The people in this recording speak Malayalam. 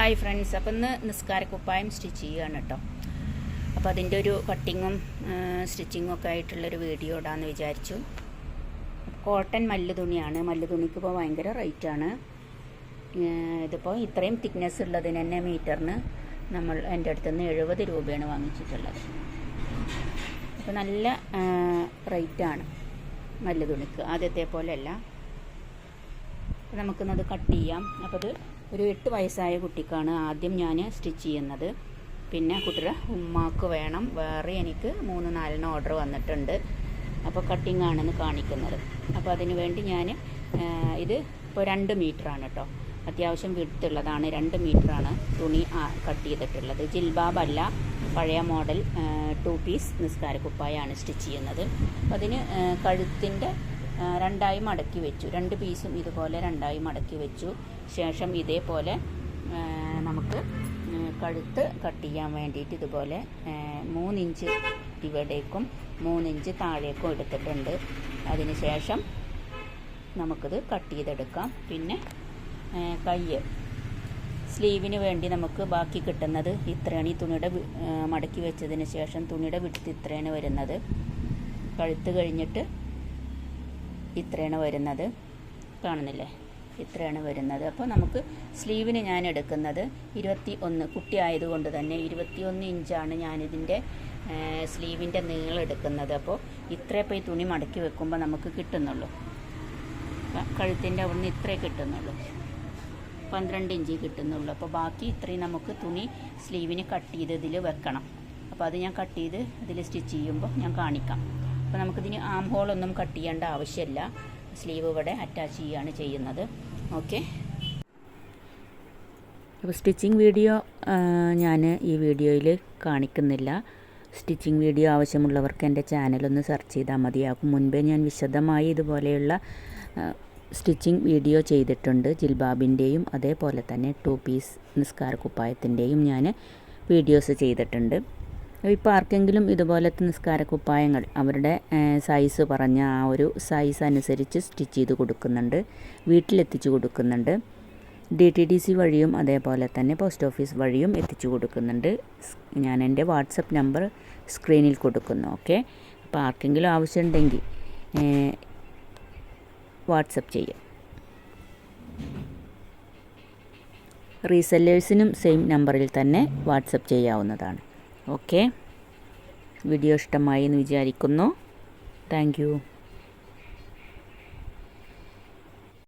ഹായ് ഫ്രണ്ട്സ്, അപ്പം ഇന്ന് നിസ്കാരക്കുപ്പായം സ്റ്റിച്ച് ചെയ്യുകയാണ് കേട്ടോ. അപ്പോൾ അതിൻ്റെ ഒരു കട്ടിങ്ങും സ്റ്റിച്ചിങ്ങും ഒക്കെ ആയിട്ടുള്ളൊരു വീഡിയോ ഇടാമെന്ന് വിചാരിച്ചു. കോട്ടൺ മല്ല് തുണിയാണ്. മല്ല് തുണിക്ക് ഇപ്പോൾ ഭയങ്കര റേറ്റാണ്. ഇതിപ്പോൾ ഇത്രയും തിക്നെസ് ഉള്ളതിന് തന്നെ മീറ്ററിന് എൻ്റെ അടുത്ത് നിന്ന് 70 രൂപയാണ് വാങ്ങിച്ചിട്ടുള്ളത്. അപ്പോൾ നല്ല റേറ്റാണ് മല്ല് തുണിക്ക്, ആദ്യത്തെ പോലെയല്ല. നമുക്കിന്നത് കട്ട് ചെയ്യാം. അപ്പോൾ അത് ഒരു 8 വയസ്സായ കുട്ടിക്കാണ് ആദ്യം ഞാൻ സ്റ്റിച്ച് ചെയ്യുന്നത്. പിന്നെ കുട്ടിയുടെ ഉമ്മാക്ക് വേണം. വേറെ എനിക്ക് 3-4 ഓർഡർ വന്നിട്ടുണ്ട്. അപ്പോൾ കട്ടിങ് ആണെന്ന് കാണിക്കുന്നത്. അപ്പോൾ അതിന് വേണ്ടി ഞാൻ ഇത് ഇപ്പോൾ 2 മീറ്ററാണ് കേട്ടോ. അത്യാവശ്യം വിടുത്തുള്ളതാണ്. 2 മീറ്ററാണ് തുണി കട്ട് ചെയ്തിട്ടുള്ളത്. ജിൽബാബ് അല്ല, പഴയ മോഡൽ 2 പീസ് നിസ്കാരക്കുപ്പായാണ് സ്റ്റിച്ച് ചെയ്യുന്നത്. അപ്പോൾ അതിന് കഴുത്തിൻ്റെ 2ആയി മടക്കി വെച്ചു. 2 പീസും ഇതുപോലെ 2ആയി മടക്കി വെച്ചു. ശേഷം ഇതേപോലെ നമുക്ക് കഴുത്ത് കട്ട് ചെയ്യാൻ വേണ്ടിയിട്ട് ഇതുപോലെ 3 ഇഞ്ച് ഇവിടേക്കും 3 ഇഞ്ച് താഴേക്കും എടുത്തിട്ടുണ്ട്. അതിന് ശേഷം നമുക്കിത് കട്ട് ചെയ്തെടുക്കാം. പിന്നെ സ്ലീവിന് വേണ്ടി നമുക്ക് ബാക്കി കിട്ടുന്നത് ഇത്രയാണ്. ഈ തുണിയുടെ മടക്കി വെച്ചതിന് ശേഷം തുണിയുടെ വിട്ട് ഇത്രയാണ് വരുന്നത്. കഴുത്ത് കഴിഞ്ഞിട്ട് ഇത്രയാണ് വരുന്നത്, കാണുന്നില്ലേ? ഇത്രയാണ് വരുന്നത്. അപ്പോൾ നമുക്ക് സ്ലീവിന് ഞാൻ എടുക്കുന്നത് 21, കുട്ടി ആയതുകൊണ്ട് തന്നെ 21 ഇഞ്ചാണ് ഞാനിതിൻ്റെ സ്ലീവിൻ്റെ നീളം എടുക്കുന്നത്. അപ്പോൾ ഇത്രയപ്പോൾ ഈ തുണി മടക്കി വെക്കുമ്പോൾ നമുക്ക് കിട്ടുന്നുള്ളൂ. കഴുത്തിൻ്റെ അവിടുന്ന് ഇത്രേ കിട്ടുന്നുള്ളൂ, 12 ഇഞ്ച് കിട്ടുന്നുള്ളൂ. അപ്പോൾ ബാക്കി ഇത്രയും നമുക്ക് തുണി സ്ലീവിന് കട്ട് ചെയ്ത് ഇതിൽ വെക്കണം. അപ്പോൾ അത് ഞാൻ കട്ട് ചെയ്ത് ഇതിൽ സ്റ്റിച്ച് ചെയ്യുമ്പോൾ ഞാൻ കാണിക്കാം. അപ്പോൾ നമുക്കിതിന് ആം ഹോളൊന്നും കട്ട് ചെയ്യേണ്ട ആവശ്യമില്ല. സ്ലീവ് ഇവിടെ അറ്റാച്ച് ചെയ്യുകയാണ് ചെയ്യുന്നത്. ഓക്കെ. അപ്പോൾ സ്റ്റിച്ചിങ് വീഡിയോ ഞാൻ ഈ വീഡിയോയിൽ കാണിക്കുന്നില്ല. സ്റ്റിച്ചിങ് വീഡിയോ ആവശ്യമുള്ളവർക്ക് എൻ്റെ ചാനലൊന്ന് സെർച്ച് ചെയ്താൽ മതിയാകും. മുൻപേ ഞാൻ വിശദമായി ഇതുപോലെയുള്ള സ്റ്റിച്ചിങ് വീഡിയോ ചെയ്തിട്ടുണ്ട്. ജിൽബാബിൻ്റെയും അതേപോലെ തന്നെ 2 പീസ് നിസ്കാരക്കുപ്പായത്തിൻ്റെയും ഞാൻ വീഡിയോസ് ചെയ്തിട്ടുണ്ട്. ഇപ്പോൾ ആർക്കെങ്കിലും ഇതുപോലത്തെ നിസ്കാരക്കുപ്പായങ്ങൾ അവരുടെ സൈസ് പറഞ്ഞ ആ ഒരു സൈസ് അനുസരിച്ച് സ്റ്റിച്ച് ചെയ്ത് കൊടുക്കുന്നുണ്ട്, വീട്ടിലെത്തിച്ചു കൊടുക്കുന്നുണ്ട്. DTDC വഴിയും അതേപോലെ തന്നെ പോസ്റ്റ് ഓഫീസ് വഴിയും എത്തിച്ചു കൊടുക്കുന്നുണ്ട്. ഞാൻ എൻ്റെ വാട്സപ്പ് നമ്പർ സ്ക്രീനിൽ കൊടുക്കുന്നു. ഓക്കെ. അപ്പോൾ ആർക്കെങ്കിലും ആവശ്യമുണ്ടെങ്കിൽ വാട്സപ്പ് ചെയ്യും. റീസെല്ലേഴ്സിനും സെയിം നമ്പറിൽ തന്നെ വാട്സപ്പ് ചെയ്യാവുന്നതാണ്. ഓക്കെ. വീഡിയോ ഇഷ്ടമായി എന്ന് വിചാരിക്കുന്നു. Thank you.